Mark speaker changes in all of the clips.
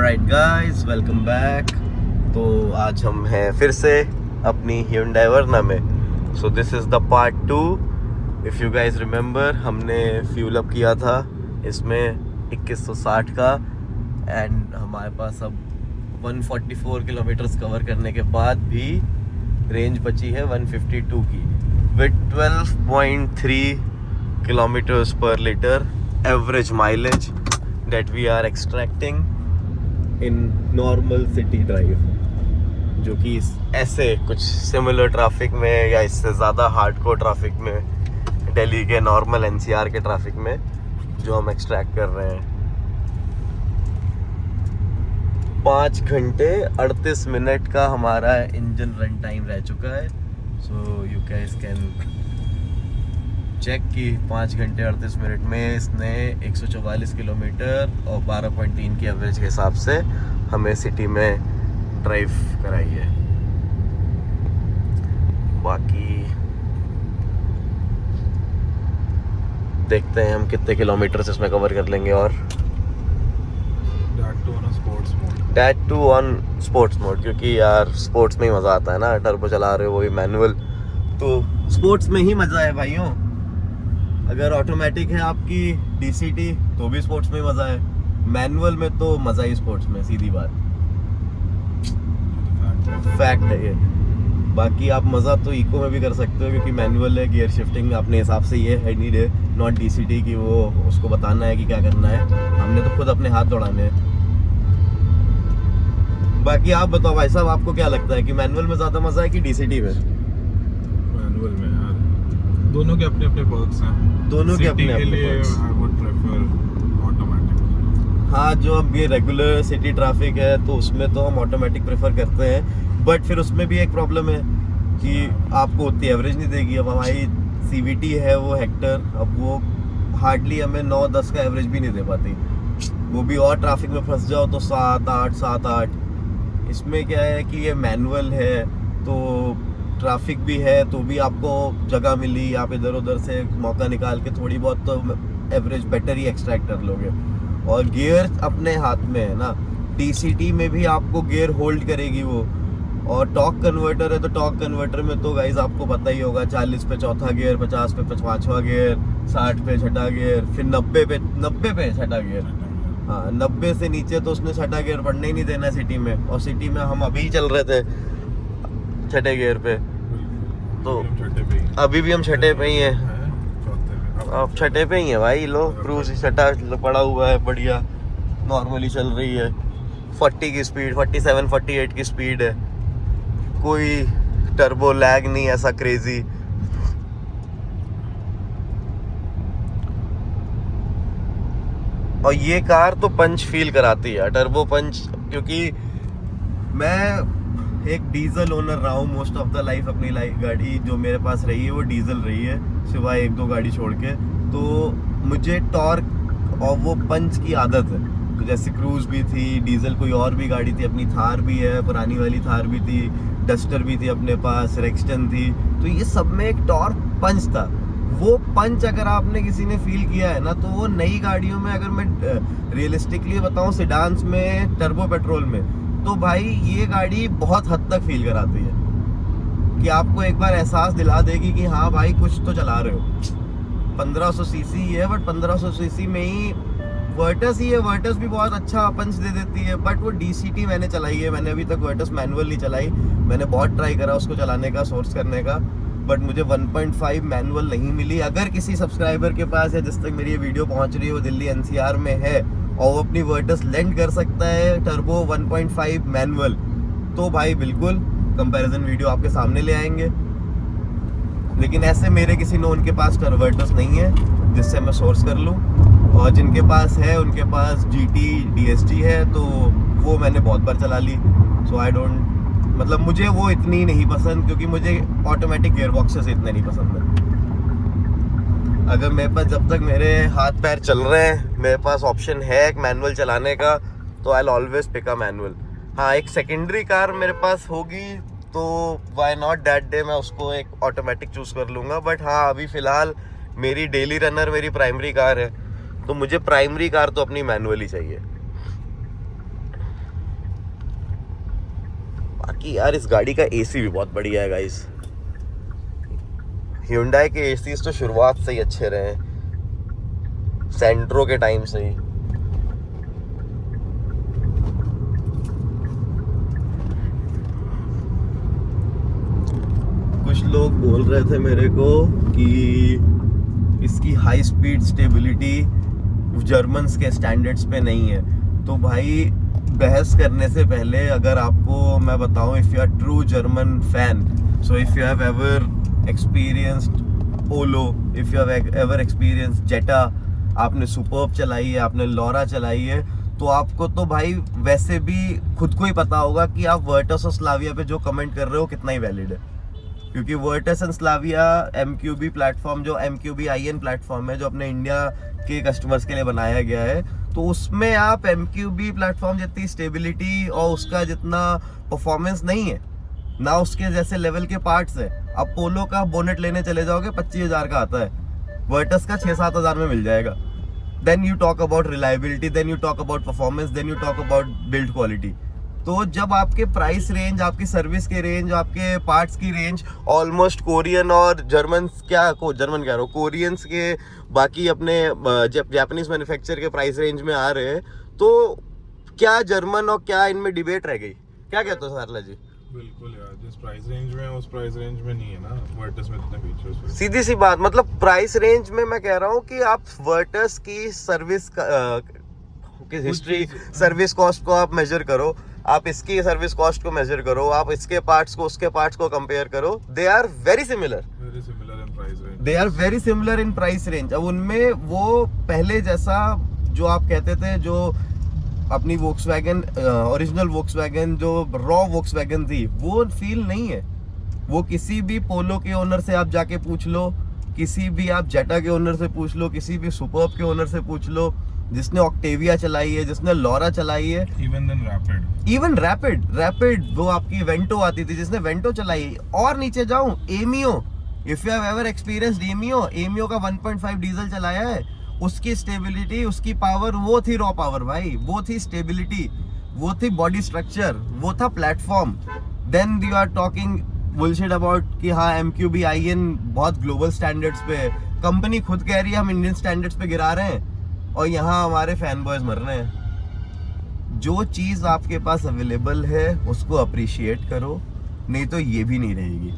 Speaker 1: Alright guys, welcome back. तो आज हम हैं फिर से अपनी Hyundai Verna में। So this is the part 2। If you guys remember, हमने फ्यूल अप किया था इसमें 2160 का, एंड हमारे पास अब 144 किलोमीटर्स कवर करने के बाद भी रेंज बची है 152 की, विद 12.3 किलोमीटर्स पर litre average mileage that we are extracting in normal city drive, जो कि ऐसे कुछ सिमिलर ट्रैफिक में या इससे ज़्यादा हार्डकोर ट्रैफिक में, दिल्ली के नॉर्मल एनसीआर के ट्रैफिक में जो हम एक्सट्रैक्ट कर रहे हैं। 5 घंटे 38 मिनट का हमारा इंजन रन टाइम रह चुका है। So you guys can check कि 5 घंटे 38 मिनट में इसने 144 किलोमीटर और 12.3 की एवरेज के हिसाब से हमें सिटी में ड्राइव कराई है। बाकी देखते हैं हम कितने किलोमीटर इसमें कवर कर लेंगे। और That too on sports mode, क्योंकि यार स्पोर्ट्स में ही मज़ा आता है ना। टर्बो चला रहे हो, वो भी मैनुअल, तो स्पोर्ट्स में ही मज़ा है भाइयों। अगर ऑटोमेटिक है आपकी डीसीटी तो भी स्पोर्ट्स में मज़ा है, मैनुअल में तो मज़ा ही स्पोर्ट्स में, सीधी बात, फैक्ट है ये। बाकी आप मज़ा तो इको में भी कर सकते हो, क्योंकि मैनुअल है, गियर शिफ्टिंग अपने हिसाब से ये है, नीड है नॉट डीसीटी की वो उसको बताना है कि क्या करना है। हमने तो खुद अपने हाथ दौड़ाने हैं। बाकी आप बताओ भाई साहब, आपको क्या लगता है कि मैनुअल में ज़्यादा मज़ा है कि डीसीटी में?
Speaker 2: मैनुअल में यार, दोनों के अपने अपने पर्क्स हैं।
Speaker 1: दोनों के अपने अपने perks.
Speaker 2: I would prefer automatic.
Speaker 1: हाँ, जो अब ये रेगुलर सिटी ट्रैफिक है तो उसमें तो हम ऑटोमेटिक प्रेफर करते हैं, बट फिर उसमें भी एक प्रॉब्लम है कि आपको उतनी एवरेज नहीं देगी। अब हमारी सीवीटी है वो हेक्टर, अब वो हार्डली हमें 9-10 का एवरेज भी नहीं दे पाती। वो भी और ट्रैफिक में फंस जाओ तो 7-8। इसमें क्या है कि ये मैनुअल है तो ट्रैफिक भी है तो भी आपको जगह मिली, आप इधर उधर से मौका निकाल के थोड़ी बहुत तो एवरेज बेटर ही एक्सट्रैक्ट कर लोगे। और गियर अपने हाथ में है ना, डीसीटी में भी आपको गियर होल्ड करेगी वो। और टॉर्क कन्वर्टर है तो टॉर्क कन्वर्टर में तो गाइस आपको पता ही होगा, 40 पे चौथा गियर, 50 पे पांचवा गियर, 60 पे छठा गियर, फिर 90 पे छठा गियर। हाँ, 90 से नीचे तो उसने छठा गियर पढ़ने ही नहीं देना सिटी में। और सिटी में हम अभी चल रहे थे छठे गियर पे, तो अभी भी हम छठे पे ही हैं। अब छठे पे ही है भाई। लो क्रूज छठा पड़ा हुआ है, बढ़िया नॉर्मली चल रही है। 40 की स्पीड, 47-48 की स्पीड है, कोई टर्बो लैग नहीं ऐसा क्रेजी। और ये कार तो पंच फील कराती है, टर्बो पंच, क्योंकि मैं एक डीजल ओनर रहा हूँ मोस्ट ऑफ द लाइफ। अपनी गाड़ी जो मेरे पास रही है वो डीजल रही है, सिवाय 1-2 गाड़ी छोड़ के। तो मुझे टॉर्क और वो पंच की आदत है। तो जैसे क्रूज भी थी, डीजल कोई और भी गाड़ी थी, अपनी थार भी है, पुरानी वाली थार भी थी, डस्टर भी थी अपने पास, रेक्सटन थी, तो ये सब में एक टॉर्क पंच था। वो पंच अगर आपने किसी ने फील किया है ना, तो वो नई गाड़ियों में, अगर मैं रियलिस्टिकली बताऊं, सेडान्स में, टर्बो पेट्रोल में, तो भाई ये गाड़ी बहुत हद तक फील कराती है कि आपको एक बार एहसास दिला देगी कि हाँ भाई कुछ तो चला रहे हो। 1500 सीसी है, बट 1500 सीसी में ही वर्टस ही है। वर्टस भी बहुत अच्छा पंच दे देती है, बट वो डीसीटी मैंने चलाई है। मैंने अभी तक वर्टस मैनुअल नहीं चलाई, मैंने बहुत ट्राई करा उसको चलाने का, सोर्स करने का, बट मुझे 1.5 मैनुअल नहीं मिली। अगर किसी सब्सक्राइबर के पास है, जिस तक मेरी ये वीडियो पहुंच रही है, वो दिल्ली एनसीआर में है और वो अपनी वर्टस लेंड कर सकता है टर्बो 1.5 मैनुअल, तो भाई बिल्कुल कंपैरिजन वीडियो आपके सामने ले आएंगे। लेकिन ऐसे मेरे किसी नोन के पास वर्टस नहीं है जिससे मैं सोर्स कर लूँ, और जिनके पास है उनके पास जीटी डीएसटी है, तो वो मैंने बहुत बार चला ली। सो आई डोंट, मतलब मुझे वो इतनी नहीं पसंद, क्योंकि मुझे ऑटोमेटिक गियर बॉक्सेस इतने नहीं पसंद है। अगर मेरे पास, जब तक मेरे हाथ पैर चल रहे हैं, मेरे पास ऑप्शन है एक मैनुअल चलाने का, तो I will always pick a manual. हाँ, एक सेकेंडरी कार मेरे पास होगी तो व्हाई नॉट दैट डे मैं उसको एक ऑटोमेटिक चूज़ कर लूँगा। बट हाँ, अभी फ़िलहाल मेरी डेली रनर मेरी प्राइमरी कार है, तो मुझे प्राइमरी कार तो अपनी मैनुअल ही चाहिए। बाकी यार इस गाड़ी का एसी भी बहुत बढ़िया है गाइस। Hyundai के एसीज तो शुरुआत से ही अच्छे रहे हैं, सेंट्रो के टाइम से ही। कुछ लोग बोल रहे थे मेरे को कि इसकी हाई स्पीड स्टेबिलिटी जर्मन्स के स्टैंडर्ड्स पे नहीं है। तो भाई बहस करने से पहले अगर आपको मैं बताऊं, if you are true German fan, so if you have ever experienced Polo, if you have ever experienced Jetta, आपने सुपर्ब चलाई है, आपने लॉरा चलाई है, तो आपको तो भाई वैसे भी खुद को ही पता होगा कि आप वर्टस और स्लाविया पे जो कमेंट कर रहे हो कितना ही वैलिड है। क्योंकि Virtus and Slavia MQB platform, जो MQB IN प्लेटफॉर्म है, जो अपने इंडिया के कस्टमर्स के लिए बनाया गया है, तो उसमें आप MQB प्लेटफॉर्म जितनी स्टेबिलिटी और उसका जितना परफॉर्मेंस नहीं है ना, उसके जैसे लेवल के पार्ट्स है। अब पोलो का बोनेट लेने चले जाओगे 25,000 का आता है, वर्टस का 6-7 हज़ार में मिल जाएगा। Then you talk about reliability, then you talk about performance, then you talk about build quality. तो जब आपके प्राइस रेंज, आपकी सर्विस के रेंज, आपके पार्ट्स की रेंज ऑलमोस्ट कोरियन और जर्मन जर्मन कह रहा हूँ, कोरियंस के बाकी अपने जापानीज मैन्युफैक्चर के प्राइस रेंज में आ रहे हैं, तो क्या जर्मन और क्या इनमें डिबेट रह गई? क्या कहते हो सारला जी?
Speaker 2: बिल्कुल यार, जिस प्राइस रेंज में उस प्राइस रेंज में नहीं है ना वर्टस में इतने फीचर्स।
Speaker 1: सीधी सी बात, मतलब प्राइस रेंज में मैं कह रहा हूँ कि आप वर्टस की सर्विस की हिस्ट्री, सर्विस कॉस्ट को आप मेजर करो, आप इसकी सर्विस कॉस्ट को मेजर करो, आप इसके पार्ट्स को उसके पार्ट्स को कंपेयर करो, they are very similar
Speaker 2: in price range,
Speaker 1: they are very similar in price range. अब उनमें वो पहले जैसा जो आप कहते थे, जो अपनी वोक्सवैगन ओरिजिनल वोक्सवैगन जो रॉ वोक्सवैगन थी, वो फील नहीं है। वो किसी भी पोलो के ओनर से आप जाके पूछ लो, किसी भी आप जेटा के ओनर से पूछ लो, किसी भी सुपर्ब के ओनर से पूछ लो, जिसने ऑक्टेविया चलाई है, जिसने लॉरा चलाई है, इवन रैपिड वो आपकी वेंटो आती थी, जिसने वेंटो चलाई। और नीचे जाऊं, Ameo, if you have ever experienced Ameo का 1.5 डीजल चलाया है, उसकी स्टेबिलिटी, उसकी पावर, वो थी रॉ पावर भाई, वो थी स्टेबिलिटी, वो थी बॉडी स्ट्रक्चर, वो था platform. Then you are talking bullshit about कि हाँ MQB IN बहुत ग्लोबल स्टैंडर्ड्स पे है। कंपनी खुद कह रही है हम इंडियन स्टैंडर्ड्स पे गिरा रहे हैं, और यहाँ हमारे फैन बॉयज मर रहे हैं। जो चीज़ आपके पास अवेलेबल है उसको अप्रिशिएट करो, नहीं तो ये भी नहीं रहेगी।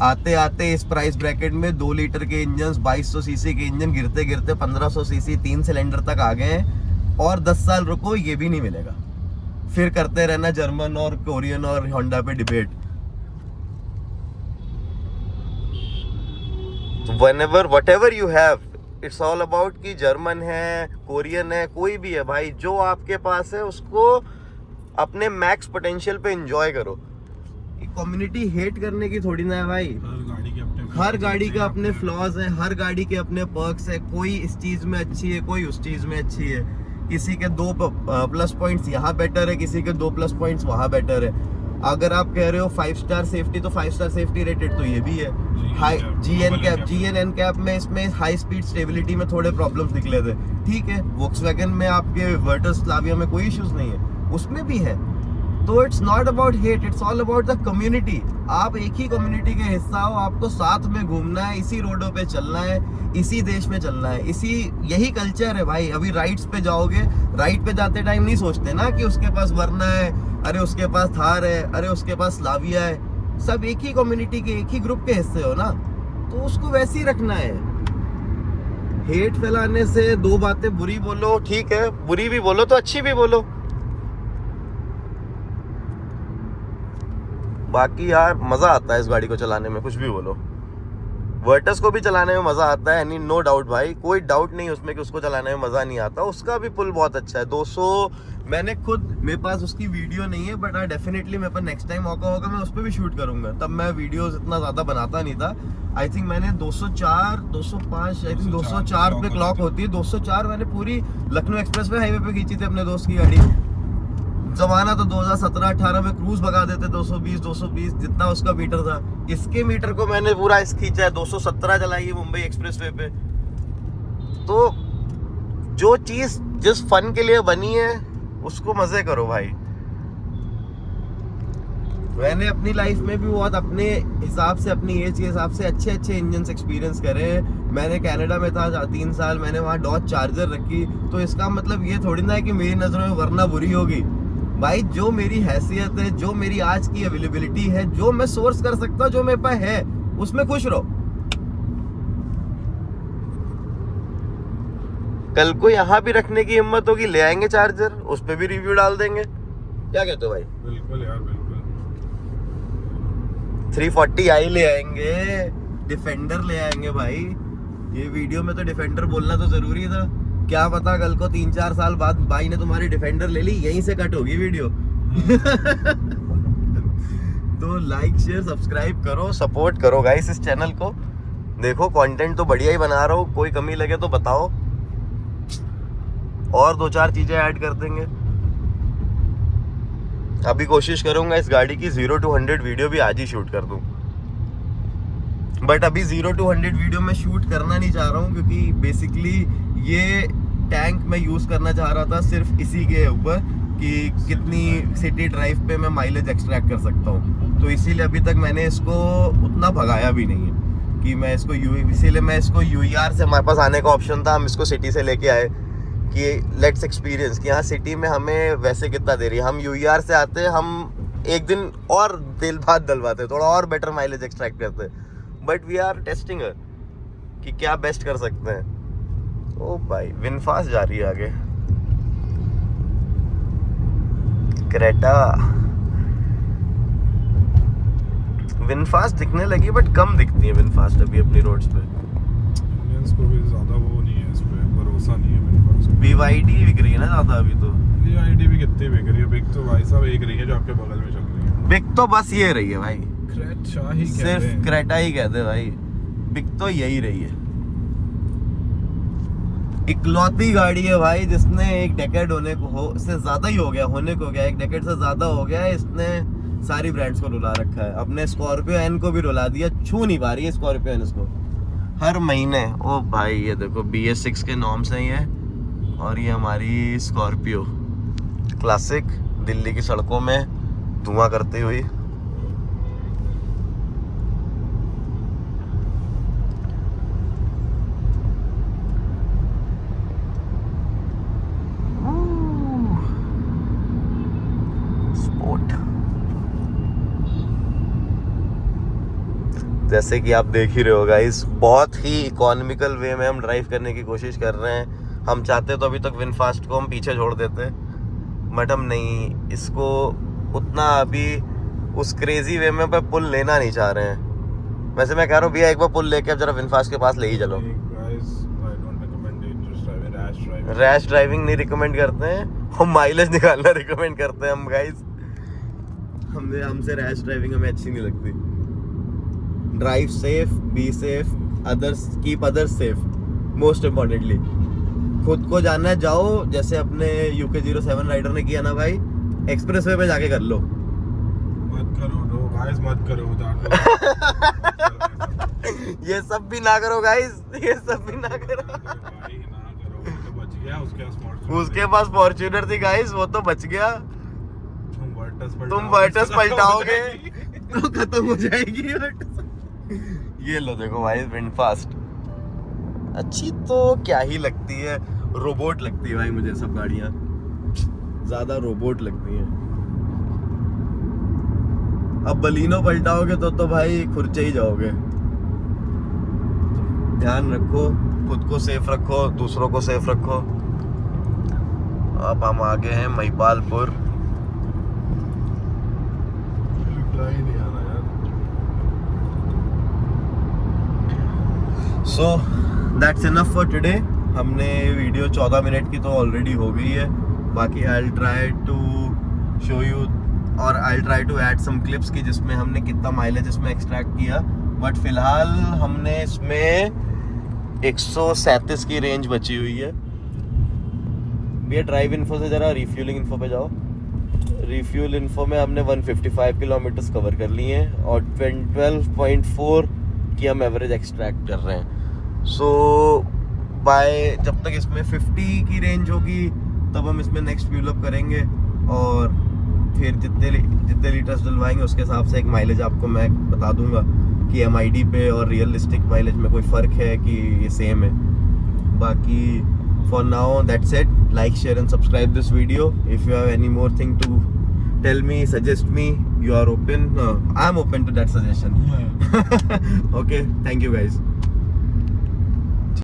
Speaker 1: आते आते इस प्राइस ब्रैकेट में 2 लीटर के इंजन, 2200 सीसी के इंजन गिरते गिरते 1500 सीसी 3 सिलेंडर तक आ गए हैं, और 10 साल रुको, ये भी नहीं मिलेगा। फिर करते रहना जर्मन और कोरियन और होंडा पे debate. Whenever whatever you have, it's all about कि जर्मन है, कोरियन है, कोई भी है भाई, जो आपके पास है उसको अपने मैक्स पोटेंशियल पे एंजॉय करो। कम्युनिटी हेट करने की थोड़ी ना है भाई। हर गाड़ी का अपने फ्लॉज है, हर गाड़ी के अपने पर्क्स है। कोई इस चीज में अच्छी है, कोई उस चीज में अच्छी है। किसी के 2 प्लस पॉइंट्स यहाँ बेटर है, किसी के 2 प्लस पॉइंट्स वहाँ बेटर है। अगर आप कह रहे हो 5 स्टार सेफ्टी, तो 5 स्टार सेफ्टी रेटेड तो ये भी है। हाई GN कैप में इसमें हाई स्पीड स्टेबिलिटी में थोड़े प्रॉब्लम्स निकले थे, ठीक है। वोक्सवैगन में आपके वर्टस स्लाविया में कोई इश्यूज नहीं है, उसमें भी है। तो it's not about hate, it's all about the community. आप एक ही कम्युनिटी के हिस्सा हो, आपको साथ में घूमना है, इसी रोडों पे चलना है, इसी देश में चलना है, यही कल्चर है भाई। अभी राइड्स पे जाओगे, राइड पे जाते टाइम नहीं सोचते ना कि उसके पास वरना है, अरे उसके पास थार है, अरे उसके पास स्लाविया है। सब एक ही कम्युनिटी के, एक ही ग्रुप के हिस्से हो ना, तो उसको वैसे ही रखना है। हेट फैलाने से 2 बातें बुरी बोलो, ठीक है, बुरी भी बोलो तो अच्छी भी बोलो। बाकी यार मजा आता है इस गाड़ी को चलाने में, कुछ भी बोलो। वर्टस को भी चलाने में मजा आता है, नो डाउट भाई, कोई डाउट नहीं उसमें कि उसको चलाने में मजा नहीं आता। उसका भी पुल बहुत अच्छा है। 200 मैंने खुद, मेरे पास उसकी वीडियो नहीं है, बट डेफिनेटली मेरे पास नेक्स्ट टाइम मौका होगा, मैं उस पर भी शूट करूंगा। तब मैं वीडियोस इतना ज्यादा बनाता नहीं था। आई थिंक मैंने 204, 205, आई थिंक 204 पे क्लॉक होती है। 204 मैंने पूरी लखनऊ एक्सप्रेसवे हाईवे पे खींची थी अपने दोस्त की गाड़ी। जमाना तो 2017-18 में क्रूज भगा देते 220 जितना उसका मीटर था। इसके मीटर को मैंने पूरा खींचा है, 217 चलाई है मुंबई एक्सप्रेसवे पे। तो जो चीज जिस फन के लिए बनी है उसको मजे करो भाई। मैंने अपनी लाइफ में भी बहुत अपने हिसाब से, अपनी एज के हिसाब से अच्छे अच्छे इंजन एक्सपीरियंस करे हैं। मैंने कनाडा में था 3 साल, मैंने वहाँ डॉज चार्जर रखी, तो इसका मतलब ये थोड़ी ना है कि मेरी नज़रों में वरना बुरी होगी। भाई जो मेरी हैसियत है, जो मेरी आज की अवेलेबिलिटी है, जो मैं सोर्स कर सकता हूँ, जो मेरे पास है, उसमें खुश रहो। कल को यहाँ भी रखने की हिम्मत होगी, ले आएंगे चार्जर, उस पर भी रिव्यू डाल देंगे। क्या कहते हो भाई?
Speaker 2: बिल्कुल यार, बिल्कुल।
Speaker 1: 340i ले आएंगे, डिफेंडर ले आएंगे भाई। ये वीडियो में तो डिफेंडर बोलना तो जरूरी था। क्या पता कल को 3-4 साल बाद भाई ने तुम्हारी डिफेंडर ले ली, यहीं से कट होगी वीडियो। तो लाइक शेयर सब्सक्राइब करो, सपोर्ट करो गाइस इस चैनल को। देखो कंटेंट तो बढ़िया ही बना रहा हूँ, कोई कमी लगे तो बताओ, और 2-4 चीजें ऐड कर देंगे। अभी कोशिश करूंगा इस गाड़ी की 0 to 100 वीडियो भी आज ही शूट कर दूं। बट अभी 0 to 100 वीडियो में शूट करना नहीं चाह रहा हूँ, क्योंकि बेसिकली ये टैंक मैं यूज़ करना चाह रहा था सिर्फ इसी के ऊपर कि कितनी सिटी ड्राइव पे मैं माइलेज एक्सट्रैक्ट कर सकता हूँ। तो इसीलिए अभी तक मैंने इसको उतना भगाया भी नहीं है कि मैं इसको इसीलिए मैं इसको UER से, हमारे पास आने का ऑप्शन था, हम इसको सिटी से लेके आए कि लेट्स एक्सपीरियंस कि यहाँ सिटी में हमें वैसे कितना दे रही है। हम UER से आते, हम एक दिन और दिल भात डलवाते, थोड़ा और बेटर माइलेज एक्सट्रैक्ट करते, बट वी आर टेस्टिंग कि क्या बेस्ट कर सकते हैं। ओ भाई विनफास्ट जा रही है आगे, क्रेटा विनफास्ट दिखने लगी, बट कम दिखती है विनफास्ट अभी अपनी रोड्स पे।
Speaker 2: इंडियंस को भी ज्यादा वो नहीं है, इस पे भरोसा नहीं है विनफास्ट।
Speaker 1: BYD बिक रही है ना ज्यादा अभी तो।
Speaker 2: BYD भी कितनी बिक रही है? बिक तो भाई साहब एक रही है जो आपके बगल में चल रही है।
Speaker 1: बिक तो बस ये रही है भाई,
Speaker 2: क्रेटा ही कहते हैं।
Speaker 1: सिर्फ क्रेटा ही कहते हैं भाई, बिक तो यही रही है। इकलौती गाड़ी है भाई जिसने एक डेकेड होने को हो से ज्यादा ही हो गया, एक डेकेड से ज्यादा हो गया है, इसने सारी ब्रांड्स को रुला रखा है। अपने स्कॉर्पियो एन को भी रुला दिया, छू नहीं पा रही है स्कॉर्पियो एन इसको हर महीने। ओ भाई ये देखो BS6 के नॉर्म्स हैं ये, और ये हमारी स्कॉर्पियो क्लासिक दिल्ली की सड़कों में धुआं करती हुई। स्पोर्ट, जैसे कि आप देख ही रहे हो गाइस, बहुत ही इकोनॉमिकल वे में हम ड्राइव करने की कोशिश कर रहे हैं। हम चाहते तो अभी तक विनफास्ट को हम पीछे छोड़ देते, बट हम नहीं, इसको उतना अभी उस क्रेजी वे में पुल लेना नहीं चाह रहे हैं। वैसे मैं कह रहा हूँ भैया एक बार पुल लेके अब जरा विनफास्ट के पास ले ही चलो। रैश ड्राइविंग नहीं रिकमेंड करते हैं हम, माइलेज निकालना रिकमेंड करते हैं हम गाइस। हमसे रैश ड्राइविंग हमें अच्छी नहीं लगती। Drive safe, be safe, others keep others safe, most importantly खुद को जानना जाओ, जैसे अपने UK07 राइडर ने किया ना भाई, एक्सप्रेसवे पे जाके कर लो।
Speaker 2: मत करो गाइस, मत करो
Speaker 1: ये सब भी ना करो गाइस, ये सब भी ना करो।
Speaker 2: भाई ना करो, वो तो बच गया,
Speaker 1: उसके पास फॉर्च्यूनर थी गाइस, वो तो बच गया। तुम वर्टस पलटाओगे तो खत्म हो जाएगी वर्टस। ये लो देखो भाई विंडफास्ट, अच्छी तो क्या ही लगती है, रोबोट लगती है भाई मुझे सब गाड़ियाँ, ज्यादा रोबोट लगती हैं। अब बलिनो पलटाओगे तो भाई खुरचे ही जाओगे। ध्यान रखो, खुद को सेफ रखो, दूसरों को सेफ रखो। अब हम आगे हैं Mahipalpur. So that's enough for today. हमने वीडियो 14 मिनट की तो ऑलरेडी हो गई है। बाकी I will try to show you और I will try to add some clips की जिसमें हमने कितना माइलेज इसमें एक्सट्रैक्ट किया। बट फिलहाल हमने इसमें 137 की रेंज बची हुई है। भैया ड्राइव इन्फो से ज़रा रिफ्यूलिंग इन्फो पे जाओ। रिफ्यूल इन्फो में हमने 155 किलोमीटर्स कवर कर लिए हैं और 12.4 की हम एवरेज एक्सट्रैक्ट कर रहे हैं। सो बाय जब तक इसमें 50 की रेंज होगी तब हम इसमें नेक्स्ट फ्यूल अप करेंगे और फिर जितने लीटर्स डलवाएंगे उसके हिसाब से एक माइलेज आपको मैं बता दूंगा कि MID पे और रियलिस्टिक माइलेज में कोई फ़र्क है कि ये सेम है। बाकी for now that's it. Like, share and subscribe this video. If you have any more thing to tell me, suggest me, you are open. I'm open to that suggestion. Okay, thank you guys.